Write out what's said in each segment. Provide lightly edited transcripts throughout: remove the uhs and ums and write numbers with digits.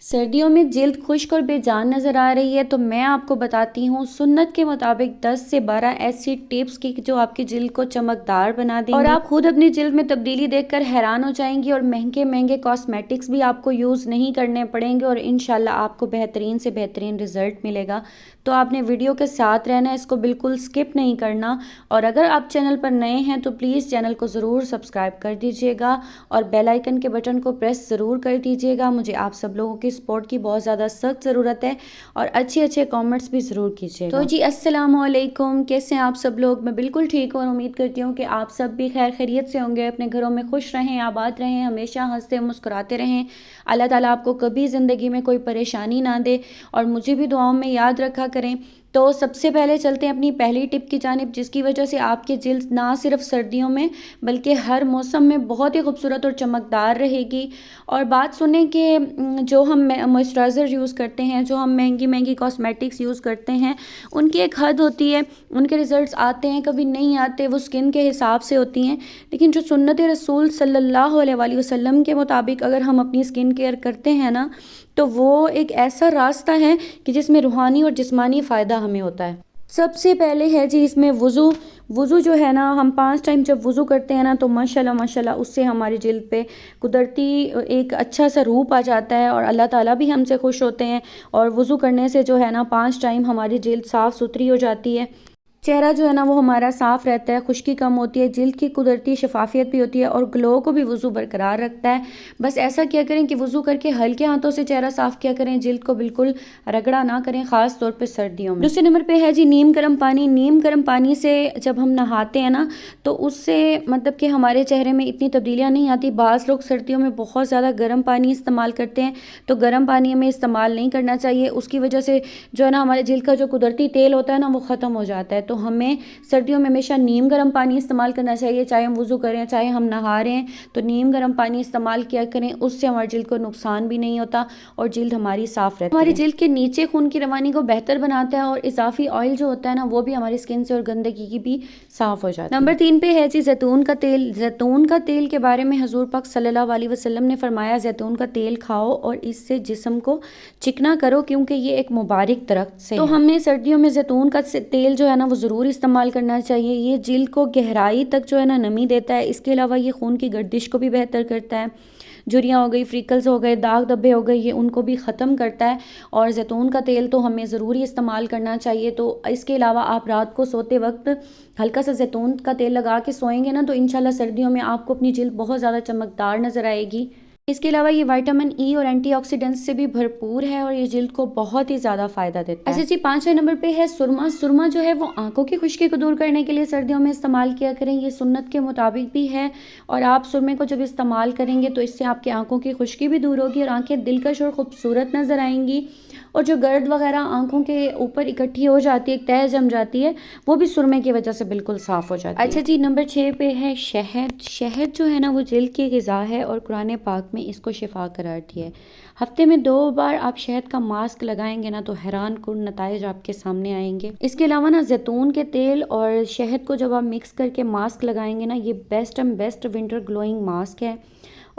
सर्दियों में जिल्द खुश्क और बेजान नज़र आ रही है तो मैं आपको बताती हूँ सुन्नत के मुताबिक 10 से 12 ऐसी टिप्स की जो आपकी जिल्द को चमकदार बना देंगी और आप खुद अपनी जिल्द में तब्दीली देखकर हैरान हो जाएंगी और महंगे महंगे कॉस्मेटिक्स भी आपको यूज़ नहीं करने पड़ेंगे और इंशाल्लाह आपको बेहतरीन से बेहतरीन रिजल्ट मिलेगा। तो आपने वीडियो के साथ रहना है, इसको बिल्कुल स्किप नहीं करना। और अगर आप चैनल पर नए हैं तो प्लीज़ चैनल को ज़रूर सब्सक्राइब कर दीजिएगा और बेल आइकन के बटन को प्रेस ज़रूर कर दीजिएगा। मुझे आप सब लोगों की सपोर्ट की बहुत ज़्यादा सख्त ज़रूरत है और अच्छे अच्छे कमेंट्स भी ज़रूर कीजिएगा। तो जी अस्सलाम वालेकुम, कैसे हैं आप सब लोग? मैं बिल्कुल ठीक हूँ और उम्मीद करती हूँ कि आप सब भी खैर खैरियत से होंगे, अपने घरों में खुश रहें, आबाद रहें, हमेशा हंसते मुस्कुराते रहें। अल्लाह ताला आपको कभी ज़िंदगी में कोई परेशानी ना दे और मुझे भी दुआओं में याद रखा करें। तो सबसे पहले चलते हैं अपनी पहली टिप की जानिब, जिसकी वजह से आपकी जिल्द ना सिर्फ सर्दियों में बल्कि हर मौसम में बहुत ही खूबसूरत और चमकदार रहेगी। और बात सुने कि जो हम मॉइस्चराइज़र यूज़ करते हैं, जो हम महंगी महंगी कॉस्मेटिक्स यूज़ करते हैं, उनकी एक हद होती है, उनके रिज़ल्ट्स आते हैं कभी नहीं आते, वो स्किन के हिसाब से होती हैं। लेकिन जो सुन्नत रसूल सल्लल्लाहु अलैहि वसल्लम के मुताबिक अगर हम अपनी स्किन केयर करते हैं ना, तो वो एक ऐसा रास्ता है कि जिसमें रूहानी और जिस्मानी फ़ायदा हमें होता है। सबसे पहले है जी इसमें वज़ू जो है ना, हम 5 टाइम जब वज़ू करते हैं ना तो माशाल्लाह माशाल्लाह उससे हमारी जिल्द पे कुदरती एक अच्छा सा रूप आ जाता है और अल्लाह ताला भी हमसे खुश होते हैं। और वज़ू करने से जो है ना 5 टाइम हमारी जिल्द साफ़ सुथरी हो जाती है, चेहरा जो है ना वो हमारा साफ़ रहता है, खुश्की कम होती है, जिल्द की कुदरती शफाफियत भी होती है और ग्लो को भी वज़ू बरकरार रखता है। बस ऐसा किया करें कि वज़ू करके हल्के हाथों से चेहरा साफ़ किया करें, जिल्द को बिल्कुल रगड़ा ना करें, ख़ास तौर पे सर्दियों में। दूसरे नंबर पे है जी नीम गर्म पानी। नीम गर्म पानी से जब हम नहाते हैं ना तो उससे मतलब कि हमारे चेहरे में इतनी तब्दीलियाँ नहीं आती। बाज़ लोग सर्दियों में बहुत ज़्यादा गर्म पानी इस्तेमाल करते हैं, तो गर्म पानी हमें इस्तेमाल नहीं करना चाहिए। उसकी वजह से जो है ना हमारे जिल्द का जो कुदरती तेल होता है ना वो ख़त्म हो जाता है। तो हमें सर्दियों में हमेशा नीम गर्म पानी इस्तेमाल करना चाहिए, चाहे हम वज़ू करें चाहे हम नहा रहे हैं, तो नीम गर्म पानी इस्तेमाल किया करें। उससे हमारी जिल्द को नुकसान भी नहीं होता और जिल्द हमारी साफ़ रहती है। हमारी जिल्द के नीचे खून की रवानी को बेहतर बनाता है और इजाफी ऑयल जो होता है ना वो भी हमारी स्किन से और गंदगी की भी साफ़ हो जाती है। नंबर 3 पे है जी जैतून का तेल। जैतून का तेल के बारे में हजूर पाक सल्लल्लाहु अलैहि वसल्लम ने फरमाया, जैतून का तेल खाओ और इससे जिस्म को चिकना करो क्योंकि ये एक मुबारक दरख्त से तो हमने सर्दियों में जैतून का तेल जो है ना वो ज़रूर इस्तेमाल करना चाहिए। ये जिल्द को गहराई तक जो है ना नमी देता है। इसके अलावा ये खून की गर्दिश को भी बेहतर करता है, झुर्रियाँ हो गई, फ्रिकल्स हो गए, दाग धब्बे हो गए, ये उनको भी ख़त्म करता है। और जैतून का तेल तो हमें ज़रूरी इस्तेमाल करना चाहिए। तो इसके अलावा आप रात को सोते वक्त हल्का सा जैतून का तेल लगा के सोएंगे ना तो इंशाल्लाह सर्दियों में आपको अपनी जिल्द बहुत ज़्यादा चमकदार नज़र आएगी। इसके अलावा ये विटामिन ई और एंटीऑक्सीडेंट्स से भी भरपूर है और ये जिल्द को बहुत ही ज़्यादा फ़ायदा देता है। अच्छा जी 5वें नंबर पे है सुरमा। सुरमा जो है वो आंखों की खुश्की को दूर करने के लिए सर्दियों में इस्तेमाल किया करें, ये सुन्नत के मुताबिक भी है। और आप सुरमे को जब इस्तेमाल करेंगे तो इससे आपकी आंखों की खुश्की भी दूर होगी और आंखें दिलकश और खूबसूरत नज़र आएंगी। और जो गर्द वगैरह आंखों के ऊपर इकट्ठी हो जाती है, एक तह जम जाती है, वो भी सुरमे की वजह से बिल्कुल साफ़ हो जाती है। अच्छा जी नंबर 6 पे है शहद। शहद जो है ना वो जिल्द की ग़िज़ा है और कुरान पाक में इसको शिफा करार दिया है। हफ्ते में 2 बार आप शहद का मास्क लगाएंगे ना तो हैरान कुन नताइज आपके सामने आएंगे। इसके अलावा ना जैतून के तेल और शहद को जब आप मिक्स करके मास्क लगाएंगे ना, ये best and best winter glowing mask है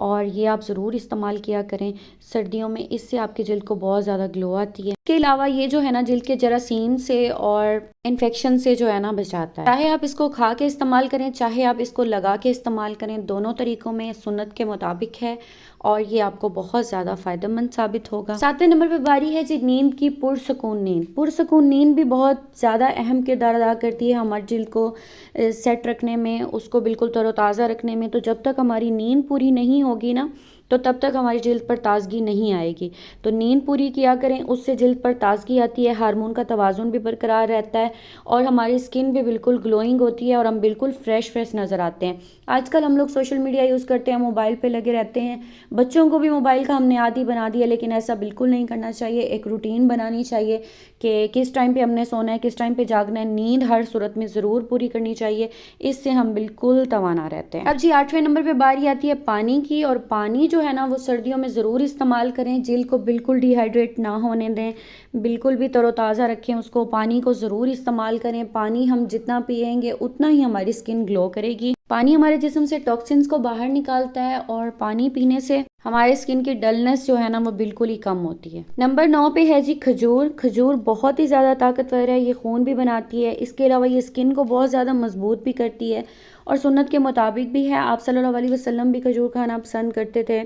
और ये आप ज़रूर इस्तेमाल किया करें सर्दियों में, इससे आपकी जिल्द को बहुत ज़्यादा ग्लो आती है। इसके अलावा ये जो है ना जिल्द के जरासीम से और इन्फेक्शन से जो है ना बचाता है। चाहे आप इसको खा के इस्तेमाल करें चाहे आप इसको लगा के इस्तेमाल करें, दोनों तरीक़ों में सुन्नत के मुताबिक है और ये आपको बहुत ज़्यादा फ़ायदेमंद साबित होगा। 7वें नंबर पर बारी है जी नींद की। पुरसकून नींद। पुरसकून नींद भी बहुत ज़्यादा अहम किरदार अदा करती है हमारी जिल्द को सेट रखने में, उसको बिल्कुल तरोताज़ा रखने में। तो जब तक हमारी नींद पूरी नहीं होगी ना तो तब तक हमारी जिल्द पर ताजगी नहीं आएगी। तो नींद पूरी किया करें, उससे जिल्द पर ताजगी आती है, हार्मोन का तवाज़ुन भी बरकरार रहता है और हमारी स्किन भी बिल्कुल ग्लोइंग होती है और हम बिल्कुल फ्रेश नज़र आते हैं। आजकल हम लोग सोशल मीडिया यूज़ करते हैं, मोबाइल पे लगे रहते हैं, बच्चों को भी मोबाइल का हमने आदी बना दिया, लेकिन ऐसा बिल्कुल नहीं करना चाहिए। एक रूटीन बनानी चाहिए कि किस टाइम पे हमने सोना है, किस टाइम पे जागना है। नींद हर सूरत में ज़रूर पूरी करनी चाहिए, इससे हम बिल्कुल तवाना रहते हैं। अब जी 8वें नंबर पे बारी आती है पानी की। और पानी जो है ना वो सर्दियों में ज़रूर इस्तेमाल करें, जिल्द को बिल्कुल डिहाइड्रेट ना होने दें, बिल्कुल भी तरोताज़ा रखें उसको। पानी को ज़रूर इस्तेमाल करें, पानी हम जितना पिएंगे उतना ही हमारी स्किन ग्लो करेगी। पानी हमारे जिस्म से टॉक्सिन्स को बाहर निकालता है और पानी पीने से हमारे स्किन की डलनेस जो है ना वो बिल्कुल ही कम होती है। नंबर 9 पे है जी खजूर। खजूर बहुत ही ज़्यादा ताकतवर है, ये खून भी बनाती है, इसके अलावा ये स्किन को बहुत ज़्यादा मजबूत भी करती है और सुन्नत के मुताबिक भी है। आप सल्लल्लाहु अलैहि वसल्लम भी खजूर खाना पसंद करते थे।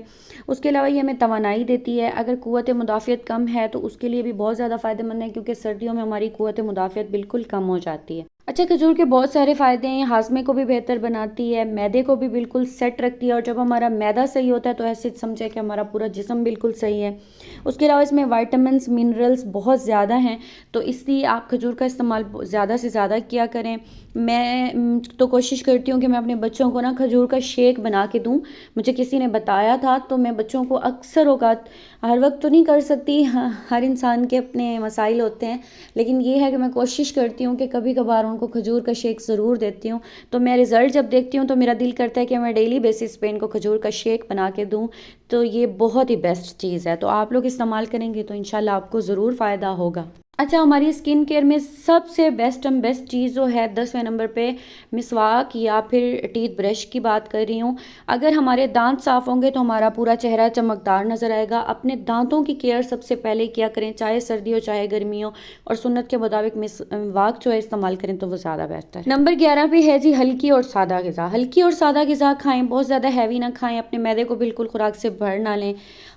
उसके अलावा ये हमें तवानाई देती है, अगर क़ुव्वत मुदाफ़ियत कम है तो उसके लिए भी बहुत ज़्यादा फ़ायदेमंद है, क्योंकि सर्दियों में हमारी क़ुव्वत मुदाफ़ियत बिल्कुल कम हो जाती है। अच्छा, खजूर के बहुत सारे फ़ायदे हैं, हाज़मे को भी बेहतर बनाती है, मैदे को भी बिल्कुल सेट रखती है और जब हमारा मैदा सही होता है तो ऐसे समझे कि हमारा पूरा जिस्म बिल्कुल सही है। उसके अलावा इसमें विटामिन्स मिनरल्स बहुत ज़्यादा हैं, तो इसलिए आप खजूर का इस्तेमाल ज़्यादा से ज़्यादा किया करें। मैं तो कोशिश करती हूँ कि मैं अपने बच्चों को ना खजूर का शेक बना के दूँ। मुझे किसी ने बताया था तो मैं बच्चों को अक्सर औक़ात, हर वक्त तो नहीं कर सकती, हर इंसान के अपने मसाइल होते हैं, लेकिन ये है कि मैं कोशिश करती हूँ कि कभी कभार उनको खजूर का शेक ज़रूर देती हूँ। तो मैं रिज़ल्ट जब देखती हूँ तो मेरा दिल करता है कि मैं डेली बेसिस पे इनको खजूर का शेक बना के दूँ। तो ये बहुत ही बेस्ट चीज़ है, तो आप लोग इस्तेमाल करेंगे तो इंशाल्लाह आपको ज़रूर फ़ायदा होगा। अच्छा, हमारी स्किन केयर में सबसे बेस्ट चीज़ जो है 10वें नंबर पे मिसवाक या फिर टीथ ब्रश की बात कर रही हूँ। अगर हमारे दांत साफ़ होंगे तो हमारा पूरा चेहरा चमकदार नज़र आएगा। अपने दांतों की केयर सबसे पहले किया करें, चाहे सर्दी हो चाहे गर्मी हो, और सुन्नत के मुताबिक मिसवाक जो है इस्तेमाल करें तो वो ज़्यादा बेहतर है। नंबर 11 पे है जी हल्की और सादा ग़िज़ा। हल्की और सादा ग़िज़ा खाएँ, बहुत ज़्यादा हैवी ना खाएँ, अपने मैदे को बिल्कुल खुराक से भर ना लें।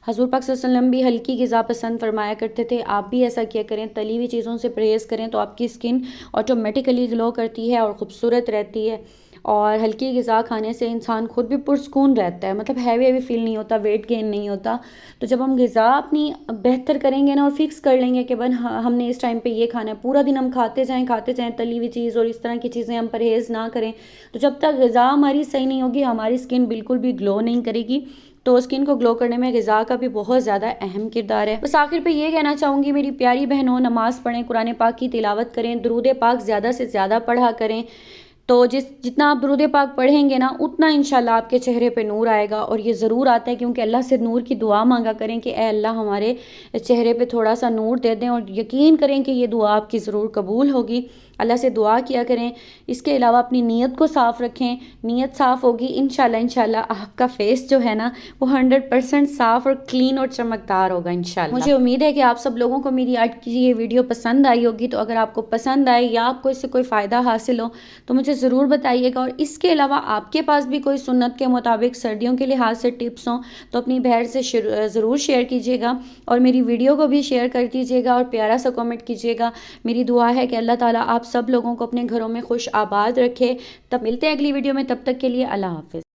हज़ूर पाक सल्लल्लाहु अलैहि वसल्लम भी हल्की ग़िज़ा पसंद फरमाया करते थे, आप भी ऐसा किया करें। तली हुई चीज़ों से परहेज़ करें तो आपकी स्किन ऑटोमेटिकली ग्लो करती है और ख़ूबसूरत रहती है। और हल्की ग़िज़ा खाने से इंसान खुद भी पुरसकून रहता है, मतलब हैवी फील नहीं होता, वेट गेन नहीं होता। तो जब हम ग़िज़ा अपनी बेहतर करेंगे ना और फिक्स कर लेंगे कि बन हमने इस टाइम पे ये खाना है, पूरा दिन हम खाते जाएँ तली हुई चीज़ और इस तरह की चीज़ें हम परहेज़ ना करें, तो जब तक ग़िज़ा हमारी सही नहीं होगी हमारी स्किन बिल्कुल भी ग्लो नहीं करेगी। तो स्किन को ग्लो करने में ग़िज़ा का भी बहुत ज़्यादा अहम किरदार है। बस आखिर पे ये कहना चाहूँगी मेरी प्यारी बहनों, नमाज़ पढ़ें, कुरान पाक की तिलावत करें, दुरूद पाक ज़्यादा से ज़्यादा पढ़ा करें। तो जितना आप दुरूद पाक पढ़ेंगे ना उतना इंशाल्लाह आपके चेहरे पे नूर आएगा, और ये ज़रूर आता है क्योंकि अल्लाह से नूर की दुआ मांगा करें कि ए अल्लाह हमारे चेहरे पे थोड़ा सा नूर दे दें, और यकीन करें कि ये दुआ आपकी ज़रूर कबूल होगी। अल्लाह से दुआ किया करें। इसके अलावा अपनी नीयत को साफ़ रखें, नीयत साफ़ होगी इंशाल्लाह आपका फेस जो है ना वो 100% साफ़ और क्लीन और चमकदार होगा इंशाल्लाह। मुझे उम्मीद है कि आप सब लोगों को मेरी आज की ये वीडियो पसंद आई होगी। तो अगर आपको पसंद आए या आपको इससे कोई फ़ायदा हासिल हो तो मुझे ज़रूर बताइएगा, और इसके अलावा आपके पास भी कोई सुन्नत के मुताबिक सर्दियों के लिहाज से टिप्स हों तो अपनी बहन से ज़रूर शेयर कीजिएगा, और मेरी वीडियो को भी शेयर कर दीजिएगा और प्यारा सा कमेंट कीजिएगा। मेरी दुआ है कि अल्लाह ताला आप सब लोगों को अपने घरों में खुश आबाद रखे। तब मिलते हैं अगली वीडियो में, तब तक के लिए अल्लाह हाफ़िज़।